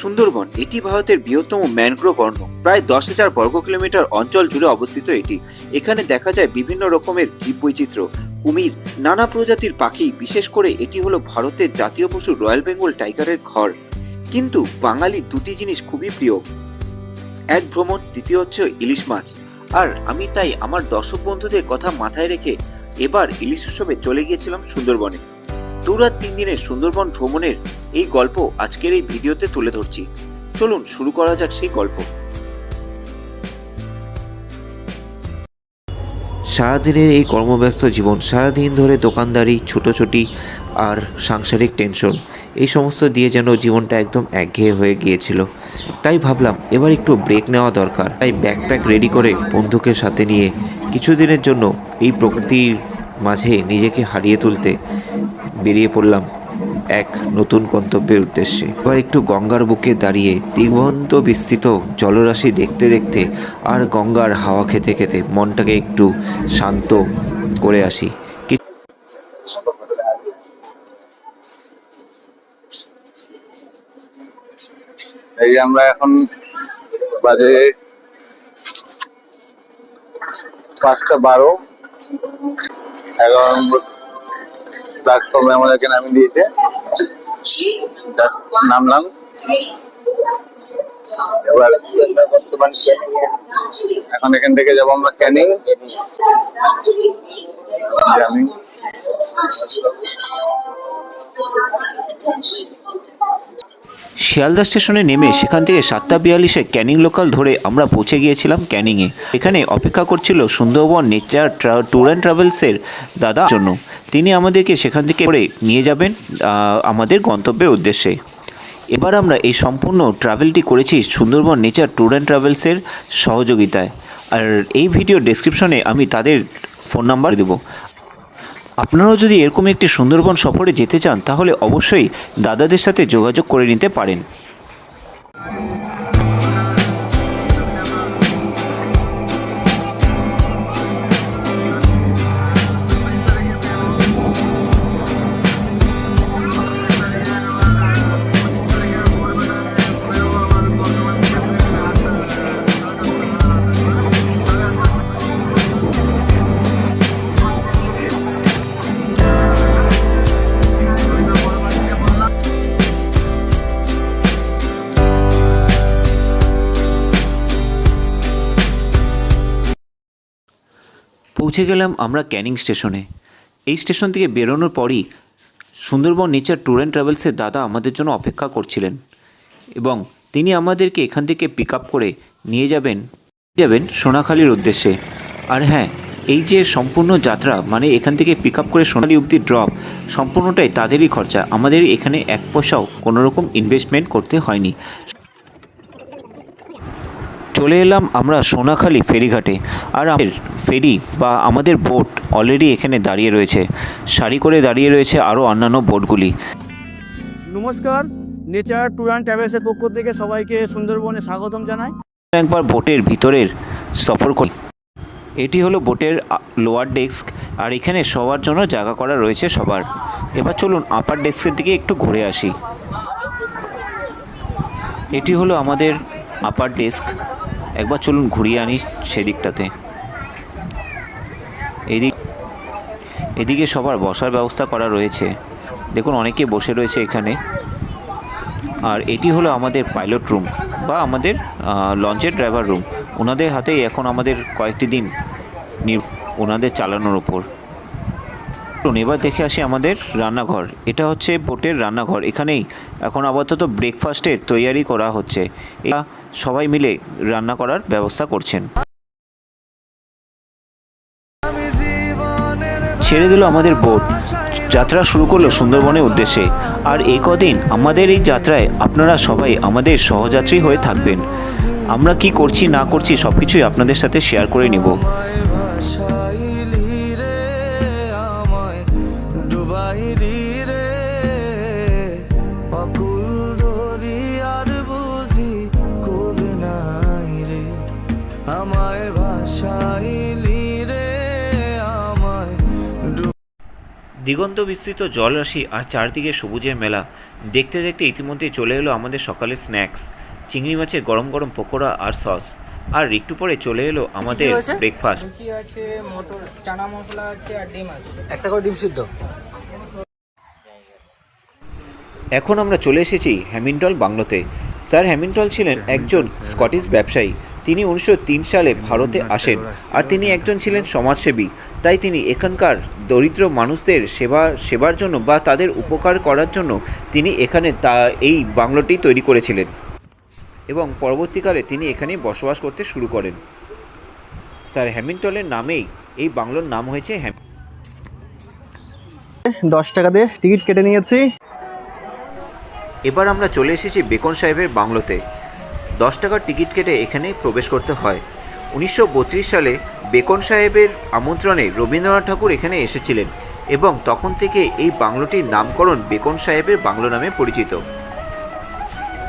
সুন্দরবন এটি ভারতের বৃহত্তম ম্যানগ্রোভ অরণ্য। প্রায় 10,000 বর্গ কিলোমিটার অঞ্চল জুড়ে অবস্থিত এটি। এখানে দেখা যায় বিভিন্ন রকমের জীববৈচিত্র্য, কুমির, নানা প্রজাতির পাখি। বিশেষ করে এটি হলো ভারতের জাতীয় পশু রয়্যাল বেঙ্গল টাইগারের ঘর। কিন্তু বাঙালির দুটি জিনিস খুবই প্রিয়, এক ভ্রমণ, দ্বিতীয় হচ্ছে ইলিশ মাছ। আর আমি তাই আমার দর্শক বন্ধুদের কথা মাথায় রেখে এবার ইলিশ উৎসবে চলে গিয়েছিলাম সুন্দরবনে। 2 রাত 3 দিনের সুন্দরবন ভ্রমণের এই গল্প আজকের এই ভিডিওতে তুলে ধরছি। চলুন শুরু করা যাক সেই গল্প। সারাদিনের এই কর্মব্যস্ত জীবন, সারাদিন ধরে দোকানদারি, ছুটোছুটি আর সাংসারিক টেনশন, এই সমস্ত দিয়ে যেন জীবনটা একদম একঘেয়ে হয়ে গিয়েছিল। তাই ভাবলাম এবার একটু ব্রেক নেওয়া দরকার। তাই ব্যাকপ্যাক রেডি করে বন্ধুকে সাথে নিয়ে কিছুদিনের জন্য এই প্রকৃতির মাঝে নিজেকে হারিয়ে তুলতে বেরিয়ে পড়লাম এক নতুন গন্তব্যের উদ্দেশ্যে। এবার একটু গঙ্গার বুকে দাঁড়িয়ে দিগন্ত বিস্তৃত জলরাশি দেখতে দেখতে আর গঙ্গার হাওয়া খেতে খেতে মনটাকে একটু শান্ত করে আসি। এই আমরা এখন বাজে 5:12, 11 নম্বর প্ল্যাটফর্মে আমাদেরকে নামিয়ে দিয়েছে। নামলাম। এবার বর্তমান এখন এখান থেকে যাবো আমরা ক্যানিং। শিয়ালদা স্টেশনে নেমে সেখান থেকে 7:42 ক্যানিং লোকাল ধরে আমরা পৌঁছে গিয়েছিলাম ক্যানিংয়ে। এখানে অপেক্ষা করছিল সুন্দরবন নেচার ট্যুর অ্যান্ড ট্রাভেলসের দাদা জন্য। তিনি আমাদেরকে সেখান থেকে করে নিয়ে যাবেন আমাদের গন্তব্যের উদ্দেশ্যে। এবার আমরা এই সম্পূর্ণ ট্রাভেলটি করেছি সুন্দরবন নেচার ট্যুর অ্যান্ড ট্রাভেলসের সহযোগিতায়। আর এই ভিডিও ডেসক্রিপশনে আমি তাদের ফোন নাম্বার দেবো। আপনারাও যদি এরকম একটি সুন্দরবন সফরে যেতে চান তাহলে অবশ্যই দাদাদের সাথে যোগাযোগ করে নিতে পারেন। পৌঁছে গেলাম আমরা ক্যানিং স্টেশনে। এই স্টেশন থেকে বেরোনোর পরই সুন্দরবন নেচার ট্যুর অ্যান্ড ট্রাভেলসের দাদা আমাদের জন্য অপেক্ষা করছিলেন এবং তিনি আমাদেরকে এখান থেকে পিক আপ করে নিয়ে যাবেন সোনাখালির উদ্দেশ্যে। আর হ্যাঁ, এই যে সম্পূর্ণ যাত্রা, মানে এখান থেকে পিক আপ করে সোনাখালি অবধি ড্রপ, সম্পূর্ণটাই তাদেরই খরচা। আমাদের এখানে 1 পয়সাও কোনোরকম ইনভেস্টমেন্ট করতে হয়নি। চলে এলাম আমরা সোনাখালি ফেরিঘাটে। আর আমাদের ফেরি বা আমাদের বোট অলরেডি এখানে দাঁড়িয়ে রয়েছে, সারি করে দাঁড়িয়ে রয়েছে আরও অন্যান্য বোটগুলি। নমস্কার, নেচার ট্যুর অ্যান্ড ট্রাভেলসের পক্ষ থেকে সবাইকে সুন্দরবনে স্বাগতম জানাই। একবার বোটের ভিতরের সফর করি। এটি হলো বোটের লোয়ার ডেস্ক, আর এখানে সবার জন্য জায়গা করা রয়েছে সবার। এবার চলুন আপার ডেস্কের দিকে একটু ঘুরে আসি। এটি হলো আমাদের আপার ডেস্ক। একবার চলুন ঘুরিয়ে আনি সেদিকটাতে। এদিকে সবার বসার ব্যবস্থা করা রয়েছে, দেখুন অনেকে বসে রয়েছে এখানে। আর এটি হলো আমাদের পাইলট রুম বা আমাদের লঞ্চের ড্রাইভার রুম। ওনাদের হাতেই এখন আমাদের কয়েকটি দিন ওনাদের চালানোর ওপর। এবার দেখে আসি আমাদের রান্নাঘর। এটা হচ্ছে বোটের রান্নাঘর। এখানেই এখন আপাতত ব্রেকফাস্টের তৈয়ারি করা হচ্ছে। এরা সবাই মিলে রান্না করার ব্যবস্থা করছেন। ছেড়ে দিল আমাদের বোট, যাত্রা শুরু করলো সুন্দরবনের উদ্দেশ্যে। আর এই কদিন আমাদের এই যাত্রায় আপনারা সবাই আমাদের সহযাত্রী হয়ে থাকবেন। আমরা কি করছি না করছি সব কিছুই আপনাদের সাথে শেয়ার করে নেব। দিগন্ত বিস্তৃত জলরাশি আর চারদিকে সবুজের মেলা দেখতে দেখতে ইতিমধ্যে চলে এলো আমাদের সকালের স্ন্যাক্স, চিংড়ি মাছের গরম গরম পকোড়া আর সস। আর একটু পরে চলে এলো আমাদের ব্রেকফাস্ট। লুচি আছে, মটর চানা মশলা আছে আর ডিম আছে, একটা করে ডিম সিদ্ধ। এখন আমরা চলে এসেছি হ্যামিল্টন বাংলোতে। স্যার হ্যামিল্টন ছিলেন একজন স্কটিশ ব্যবসায়ী। তিনি 1903 সালে ভারতে আসেন, আর তিনি একজন ছিলেন সমাজসেবী। তাই তিনি এখানকার দরিদ্র মানুষদের সেবার জন্য বা তাদের উপকার করার জন্য তিনি এখানে এই বাংলোটি তৈরি করেছিলেন এবং পরবর্তীকালে তিনি এখানেই বসবাস করতে শুরু করেন। স্যার হ্যামিল্টনের নামেই এই বাংলোর নাম হয়েছে 10 টাকা দিয়ে টিকিট কেটে নিয়েছি। এবার আমরা চলে এসেছি বেকন সাহেবের বাংলোতে। 10 টাকার টিকিট কেটে এখানে প্রবেশ করতে হয়। 1932 সালে বেকন সাহেবের আমন্ত্রণে রবীন্দ্রনাথ ঠাকুর এখানে এসেছিলেন এবং তখন থেকে এই বাংলোটির নামকরণ বেকন সাহেবের বাংলো নামে পরিচিত।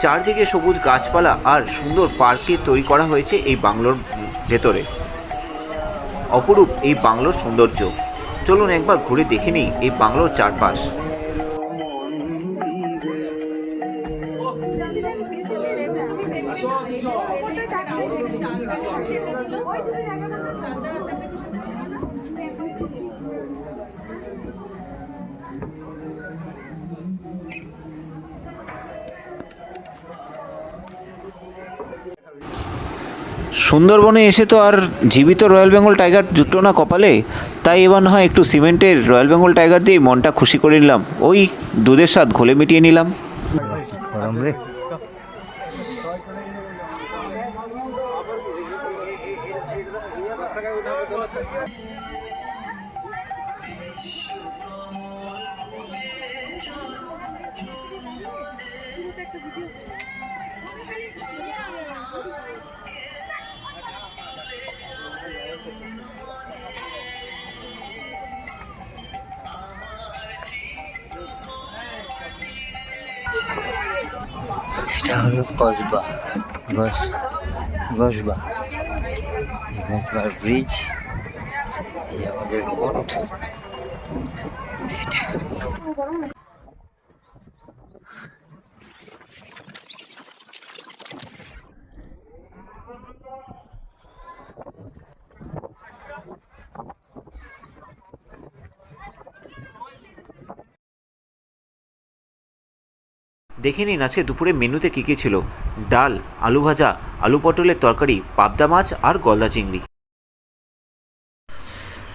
চারদিকে সবুজ গাছপালা আর সুন্দর পার্কে তৈরি করা হয়েছে এই বাংলোর ভেতরে। অপরূপ এই বাংলোর সৌন্দর্য। চলুন একবার ঘুরে দেখে নিই এই বাংলোর চারপাশ। সুন্দরবনে এসে তো আর জীবিত রয়্যাল বেঙ্গল টাইগার জুটলো না কপালে, তাই এবার হয় একটু সিমেন্টের রয়্যাল বেঙ্গল টাইগার দিয়ে মনটা খুশি করে নিলাম। ওই দুধের স্বাদ ঘোলে মিটিয়ে নিলাম। এটা হলো কসবা, গসবা ব্রিজ। এই আমাদের বোট। দেখে নিন আজকে দুপুরে মেনুতে কী কী ছিল। ডাল, আলু ভাজা, আলু পটলের তরকারি, পাবদা মাছ আর গলদা চিংড়ি।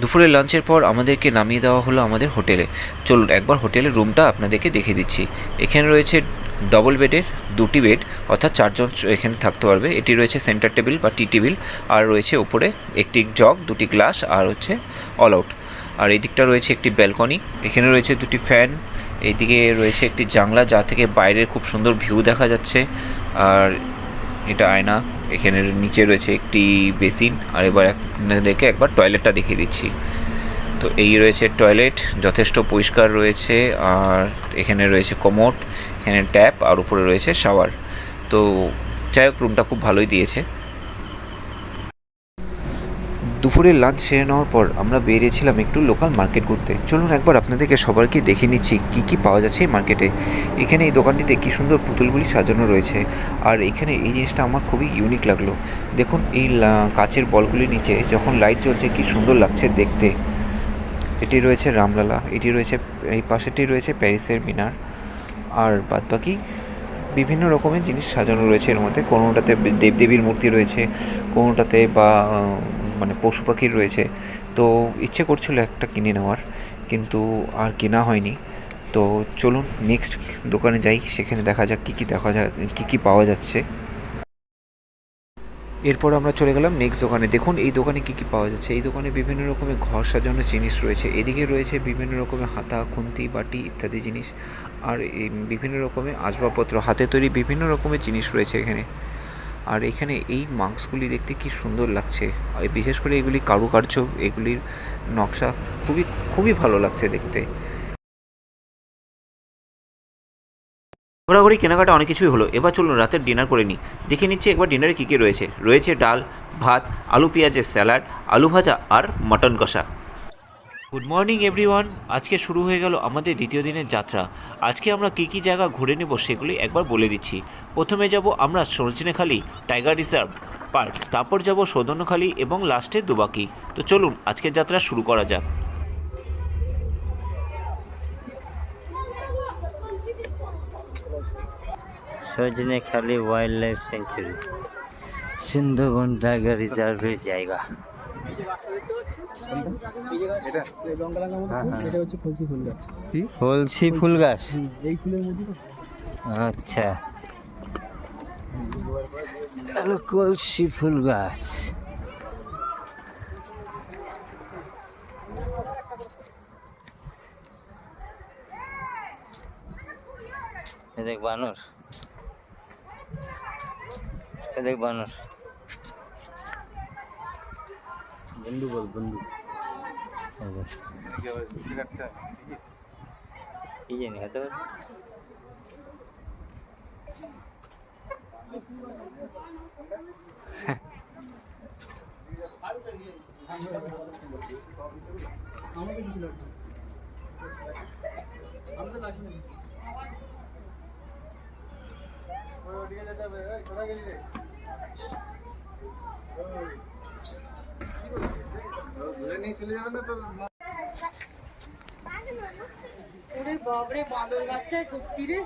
দুপুরের লাঞ্চের পর আমাদেরকে নামিয়ে দেওয়া হলো আমাদের হোটেলে। চলুন একবার হোটেলের রুমটা আপনাদেরকে দেখে দিচ্ছি। এখানে রয়েছে ডবল বেডের 2টি বেড, অর্থাৎ 4 জন এখানে থাকতে পারবে। এটি রয়েছে সেন্টার টেবিল বা টি টেবিল, আর রয়েছে উপরে একটি জগ, 2টি গ্লাস আর হচ্ছে অল আউট। আর এই দিকটা রয়েছে একটি ব্যালকনি। এখানে রয়েছে 2টি ফ্যান। এইদিকে রয়েছে একটি জানলা যা থেকে বাইরের খুব সুন্দর ভিউ দেখা যাচ্ছে। আর এটা আয়না। এখানে নিচে রয়েছে একটি বেসিন। আর এবার আপনাদেরকে একবার টয়লেটটা দেখিয়ে দিচ্ছি। তো এই রয়েছে টয়লেট, যথেষ্ট পরিষ্কার রয়েছে। আর এখানে রয়েছে কমোড, এখানে ট্যাপ, আর উপরে রয়েছে শাওয়ার। তো যাই হোক, রুমটা খুব ভালোই দিয়েছে। দুপুরের লাঞ্চ সেরে নেওয়ার পর আমরা বেরিয়েছিলাম একটু লোকাল মার্কেট ঘুরতে। চলুন একবার আপনাদেরকে সবাইকে দেখে নিচ্ছি কী কী পাওয়া যাচ্ছে এই মার্কেটে। এখানে এই দোকানটিতে কী সুন্দর পুতুলগুলি সাজানো রয়েছে। আর এখানে এই জিনিসটা আমার খুবই ইউনিক লাগলো। দেখুন এই কাচের বলগুলির নিচে যখন লাইট জ্বলছে কী সুন্দর লাগছে দেখতে। এটি রয়েছে রামলালা, এটি রয়েছে, এই পাশেটি রয়েছে প্যারিসের মিনার। আর বাদবাকি বিভিন্ন রকমের জিনিস সাজানো রয়েছে এর মধ্যে। কোনোটাতে দেবদেবীর মূর্তি রয়েছে, কোনোটাতে বা মানে পশু পাখির রয়েছে। তো ইচ্ছে করছিল একটা কিনে নেওয়ার, কিন্তু আর কেনা হয়নি। তো চলুন নেক্সট দোকানে যাই, সেখানে দেখা যাক কী কী পাওয়া যাচ্ছে। এরপর আমরা চলে গেলাম নেক্সট দোকানে। দেখুন এই দোকানে কী কী পাওয়া যাচ্ছে। এই দোকানে বিভিন্ন রকমের ঘর সাজানোর জিনিস রয়েছে। এদিকে রয়েছে বিভিন্ন রকমের হাতা, খুন্তি, বাটি ইত্যাদি জিনিস। আর বিভিন্ন রকমের আসবাবপত্র, হাতে তৈরি বিভিন্ন রকমের জিনিস রয়েছে এখানে। আর এখানে এই মাস্কগুলি দেখতে কি সুন্দর লাগছে। আর বিশেষ করে এগুলি কারুকার্য, এগুলির নকশা খুবই ভালো লাগছে দেখতে। ঘোরাঘুরি কেনাকাটা অনেক কিছুই হলো। এবার চলুন রাতের ডিনার করে নিই। দেখে নিচ্ছি একবার ডিনারে কী কী রয়েছে। রয়েছে ডাল, ভাত, আলু পেঁয়াজের স্যালাড, আলু ভাজা আর মটন কষা। Good morning everyone. আজকে শুরু হয়ে গেল আমাদের দ্বিতীয় দিনের যাত্রা। আজকে আমরা কী কী জায়গা ঘুরে নেব সেগুলি একবার বলে দিচ্ছি। প্রথমে যাব আমরা সজনেখালি টাইগার রিজার্ভ পার্ক, তারপর যাব সৌদন্যখালি এবং লাস্টে দুবাকি। তো চলুন আজকের যাত্রা শুরু করা যাক। Sajnekhali wild life sanctuary, Sundarban tiger রিজার্ভের জায়গা। কলসি ফুল গাছ, আচ্ছা হ্যালো কলসি ফুল গাছ। দেখ বানর, দেখ বানর, বন্ধু বল বন্ধু। কি জানি হতে পারে। ওরে বাবরে, বাঁদর বাচ্চা সত্যি রে।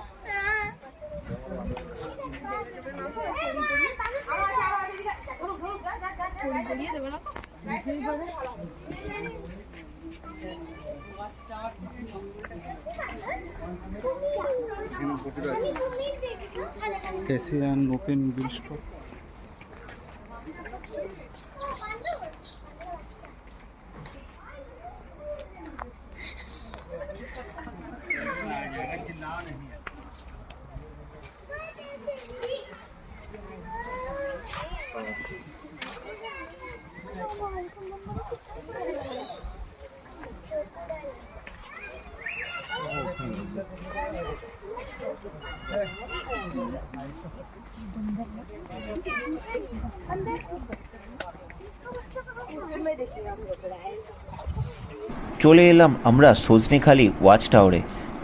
এশিয়ান ওপেন বুল স্টপ। চলে এলাম আমরা সজনেখালি ওয়াচ টাওয়ারে।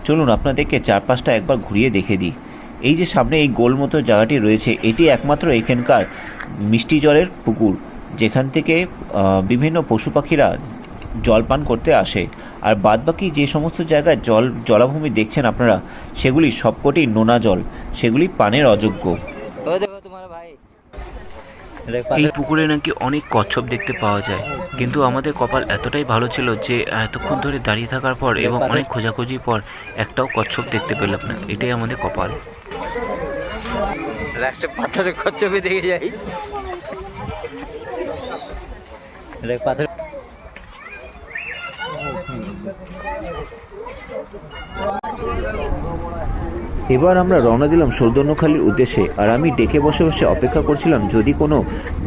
চলুন আপনাদেরকে চারপাশটা একবার ঘুরিয়ে দেখে দিই। এই যে সামনে এই গোল মতো জায়গাটি রয়েছে, এটি একমাত্র এখানকার মিষ্টি জলের পুকুর, যেখান থেকে বিভিন্ন পশু পাখিরা জল পান করতে আসে। আর বাদবাকি যে সমস্ত জায়গায় জলাভূমি দেখছেন আপনারা, সেগুলি সবকটি নোনা জল, সেগুলি পানের অযোগ্য। ও দেখো তোমার ভাই। এই পুকুরে নাকি অনেক কচ্ছপ দেখতে পাওয়া যায়, কিন্তু আমাদের কপাল এতটাই ভালো ছিল যে এতক্ষণ ধরে দাঁড়িয়ে থাকার পর এবং অনেক খোঁজাখুঁজির পর একটাও কচ্ছপ দেখতে পেলাম না। এটাই আমাদের কপাল। লাস্টে পাথরে কচ্ছপে দেখে যাই। পাথর এবার আমরা রওনা দিলাম সৌদন্যখালির উদ্দেশ্যে। আর আমি ডেকে বসে বসে অপেক্ষা করছিলাম যদি কোনো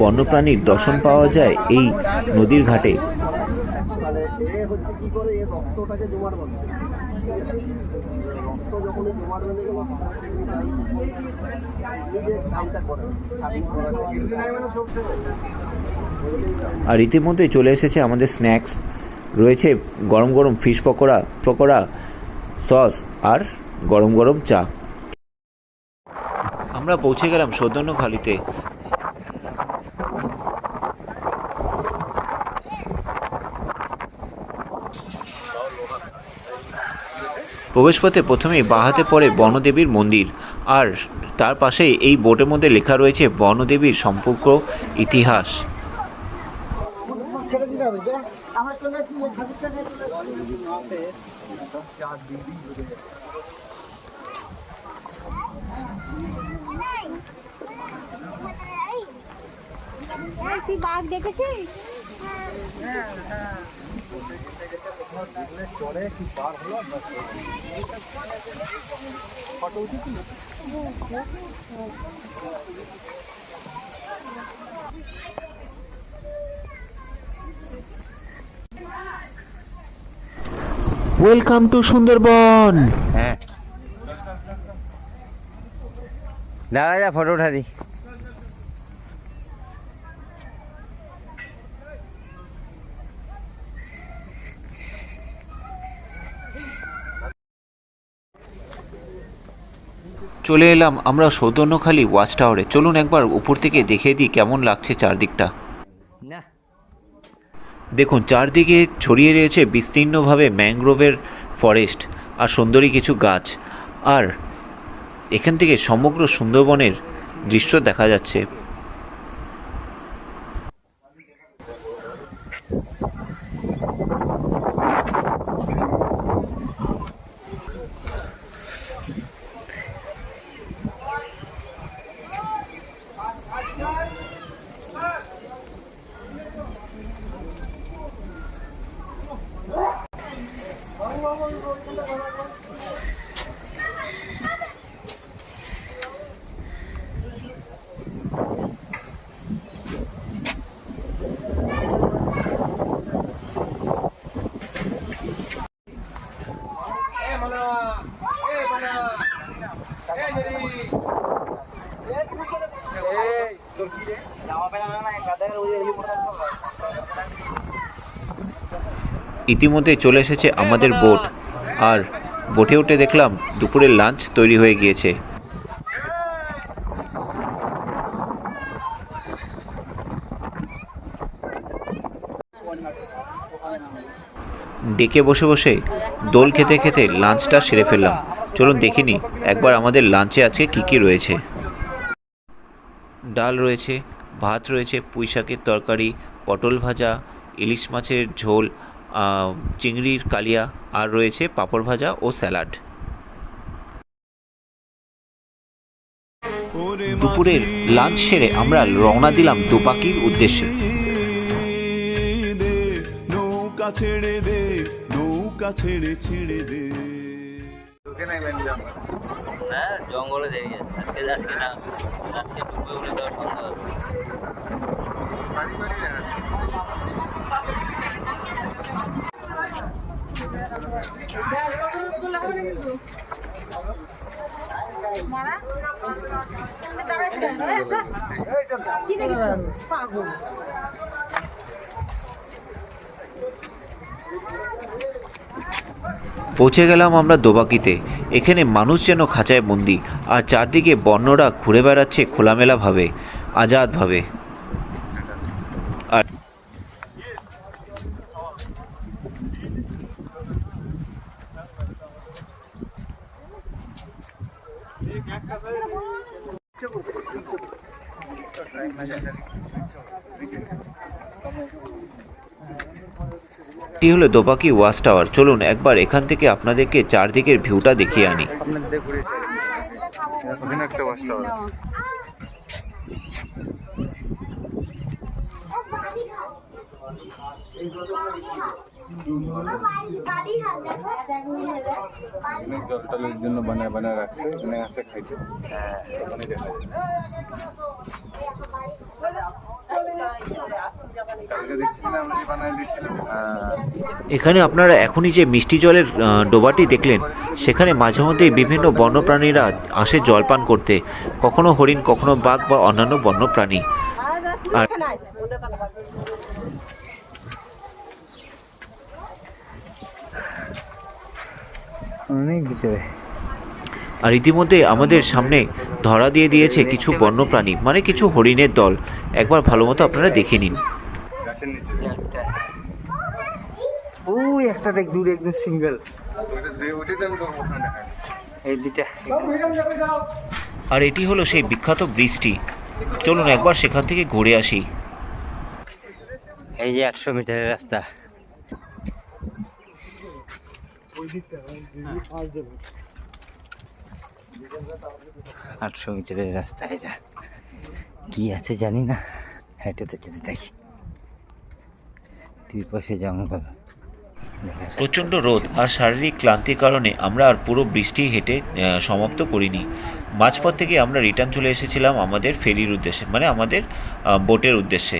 বন্যপ্রাণীর দর্শন পাওয়া যায় এই নদীর ঘাটে। আর ইতিমধ্যে চলে এসেছে আমাদের স্ন্যাক্স, রয়েছে গরম গরম ফিশ পকোড়া, সস আর গরম গরম চা। আমরা পৌঁছে গেলাম সৌদন্যখালিতে। প্রবেশপথে প্রথমেই বাঁহাতে পড়ে বনদেবীর মন্দির, আর তার পাশেই এই বোর্ডের মধ্যে লেখা রয়েছে বনদেবীর সম্পর্ক ইতিহাস। তুই বাঘ দেখেছিস? Welcome to Sundarban. হ্যাঁ দাঁড়া যা ফটো উঠা দি। চলে এলাম আমরা সৌতন্যখালী ওয়াচ টাওয়ারে। চলুন একবার উপর থেকে দেখিয়ে দিই কেমন লাগছে চারদিকটা। না দেখুন চারদিকে ছড়িয়ে রয়েছে বিস্তীর্ণভাবে ম্যানগ্রোভের ফরেস্ট আর সুন্দরী কিছু গাছ, আর এখান থেকে সমগ্র সুন্দরবনের দৃশ্য দেখা যাচ্ছে। ইতিমধ্যে চলে এসেছে আমাদের বোট, আর বোটে উঠে দেখলাম দুপুরের লাঞ্চ তৈরি হয়ে গিয়েছে। ডেকে বসে বসে দোল খেতে খেতে লাঞ্চটা সেরে ফেললাম। চলুন দেখিনি একবার আমাদের লাঞ্চে আজকে কী কী রয়েছে। ডাল রয়েছে, ভাত রয়েছে, পুঁই শাকের তরকারি, পটল ভাজা, ইলিশ মাছের ঝোল, চিংড়ির কালিয়া, আর রয়েছে পাঁপড় ভাজা ও স্যালাড। দুপুরের লাঞ্চ সেরে আমরা রওনা দিলাম দোপাকির উদ্দেশ্যে। নৌকা ছেড়ে দে, নৌকা ছেড়ে ছেড়ে দে। হ্যাঁ জঙ্গলে দেখি আজকে যাচ্ছি না, আজকে ডুবে উঠে দেওয়ার সন্ধ্যা। কি দেখেছো পাগল। পৌঁছে গেলাম আমরা দোবাকিতে। এখানে মানুষ যেন খাঁচায় বন্দি, আর চারদিকে বন্যরা ঘুরে বেড়াচ্ছে খোলামেলাভাবে, আজাদভাবে। আর এটি হলো দোবাকি ওয়াচ টাওয়ার। চলুন একবার এখান থেকে আপনাদেরকে চারদিকের ভিউটা দেখিয়ে আনি। ওখানে একটা বাস টাওয়ার আছে। অনেক জল টলের জন্য বানায় বানায় রাখছে, এখানে আসে খাইতে। ওখানে দেখা যায়। কালকে দেখছিলাম, আমরা বানায় দেখছিলাম। এখানে আপনারা এখনই যে মিষ্টি জলের ডোবাটি দেখলেন, সেখানে মাঝে মধ্যেই বিভিন্ন বন্যপ্রাণীরা আসে জলপান করতে, কখনো হরিণ, কখনো বাঘ বা অন্যান্য বন্যপ্রাণী। আর অনেক ভিতরে। আর ইতিমধ্যে আমাদের সামনে ধরা দিয়ে দিয়েছে কিছু বন্যপ্রাণী, মানে কিছু হরিণের দল। একবার ভালো মতো আপনারা দেখে নিন। গাছের নিচে ওই একটা দেখ দূরে একদম সিঙ্গেল, ওইটাতে আমি তোর প্রথমে দেখা। এই দুটা। আর এটি হলো সেই বিখ্যাত ব্রিজটি। চলুন একবার সেখান থেকে ঘুরে আসি। এই যে 800 মিটারের রাস্তা। আটশো মিটারের রাস্তা, এটা কি আছে জানি না, হেঁটেতে যেতে থাকি। দুই পাশে জঙ্গল, প্রচণ্ড রোদ আর শারীরিক ক্লান্তির কারণে আমরা আর পুরো বৃষ্টি হেঁটে সমাপ্ত করিনি। মাঝপথ থেকে আমরা রিটার্ন চলে এসেছিলাম আমাদের ফেরির উদ্দেশ্যে, মানে আমাদের বোটের উদ্দেশ্যে।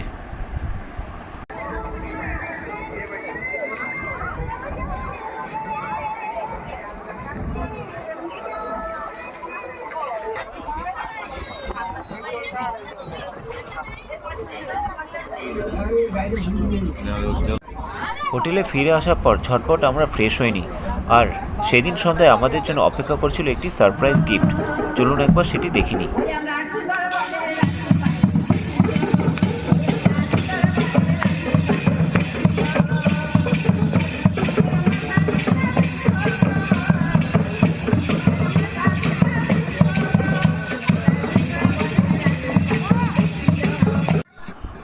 হোটেলে ফিরে আসার পর ঝটপট আমরা ফ্রেশ হইনি, আর সেদিন সন্ধ্যায় আমাদের জন্য অপেক্ষা করছিল একটি সারপ্রাইজ গিফট। চলুন একবার সেটি দেখে নিই।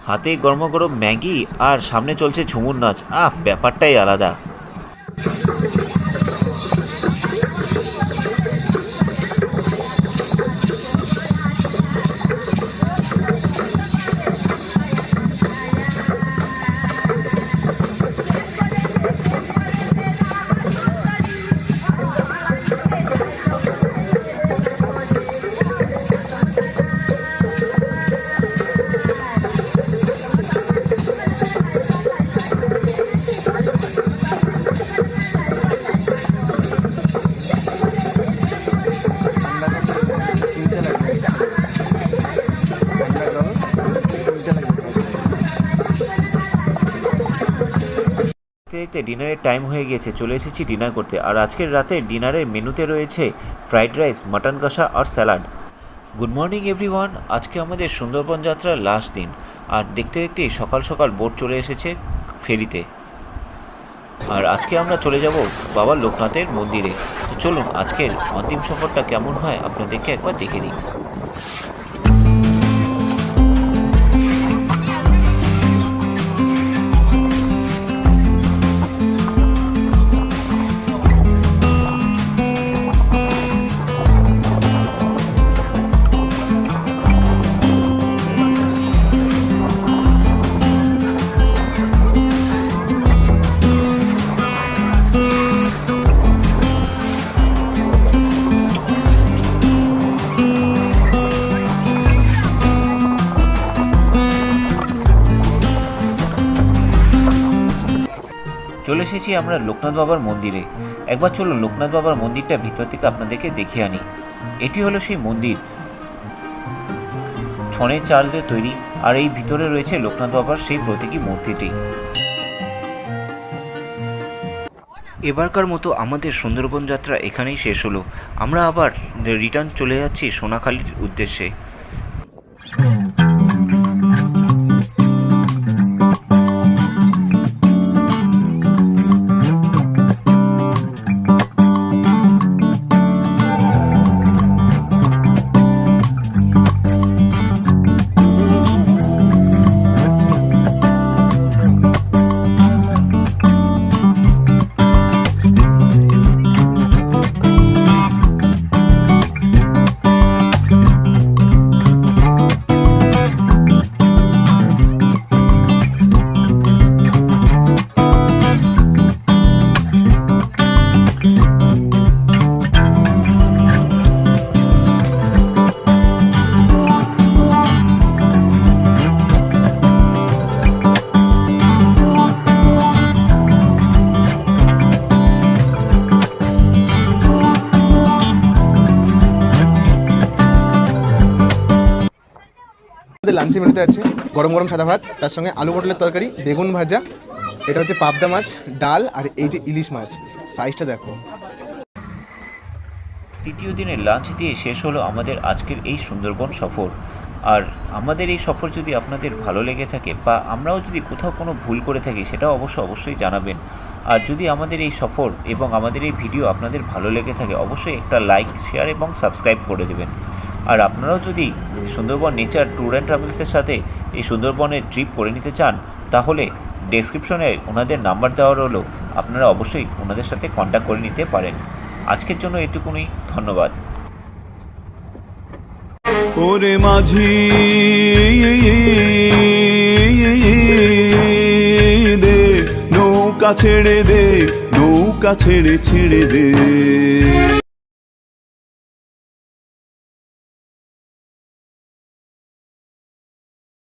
হাতে গরম গরম ম্যাগি আর সামনে চলছে ঝুমুর নাচ। ব্যাপারটাই আলাদা। দেখতে ডিনারের টাইম হয়ে গিয়েছে, চলে এসেছি ডিনার করতে। আর আজকের রাতে ডিনারের মেনুতে রয়েছে ফ্রাইড রাইস, মাটন কষা আর স্যালাড। Good morning everyone. আজকে আমাদের সুন্দরবন যাত্রার লাস্ট দিন, আর দেখতে দেখতেই সকাল সকাল বোট চলে এসেছে ফেরিতে। আর আজকে আমরা চলে যাব বাবা লোকনাথের মন্দিরে। তো চলুন আজকের অন্তিম সফরটা কেমন হয় আপনাদেরকে একবার দেখে নিই। চলে এসেছি আমরা লোকনাথ বাবার মন্দিরে। একবার চলুন লোকনাথ বাবার মন্দিরটা ভিতর থেকে আপনাদেরকে দেখিয়ে আনি। এটি হলো সেই মন্দির, ছনের চাল দিয়ে তৈরি। আর এই ভিতরে রয়েছে লোকনাথ বাবার সেই প্রতীকী মূর্তিটি। এবারকার মতো আমাদের সুন্দরবন যাত্রা এখানেই শেষ হলো। আমরা আবার রিটার্ন চলে যাচ্ছি সোনাখালীর উদ্দেশ্যে। লাঞ্চের মেনুতে আছে গরম গরম সাদা ভাত, তার সঙ্গে আলু পটলের তরকারি, বেগুন ভাজা, এটা হচ্ছে পাবদা মাছ, ডাল, আর এই যে ইলিশ মাছ। সাইজটা দেখো। তৃতীয় দিনের লাঞ্চ দিয়ে শেষ হলো আমাদের আজকের এই সুন্দরবন সফর। আর আমাদের এই সফর যদি আপনাদের ভালো লেগে থাকে বা আমরাও যদি কোথাও কোনো ভুল করে থাকি সেটাও অবশ্যই জানাবেন। আর যদি আমাদের এই সফর এবং আমাদের এই ভিডিও আপনাদের ভালো লেগে থাকে অবশ্যই একটা লাইক, শেয়ার এবং সাবস্ক্রাইব করে দেবেন। আর আপনারাও যদি সুন্দরবন নেচার ট্যুর অ্যান্ড ট্রাভেলসের সাথে এই সুন্দরবনের ট্রিপ করে নিতে চান তাহলে ডেসক্রিপশনে ওনাদের নাম্বার দেওয়া রইলো, আপনারা অবশ্যই ওনাদের সাথে কন্ট্যাক্ট করে নিতে পারেন। আজকের জন্য এটুকুনি, ধন্যবাদ। ওরে মাঝি দে নৌকা ছেড়ে দে, নৌকা ছেড়ে দে।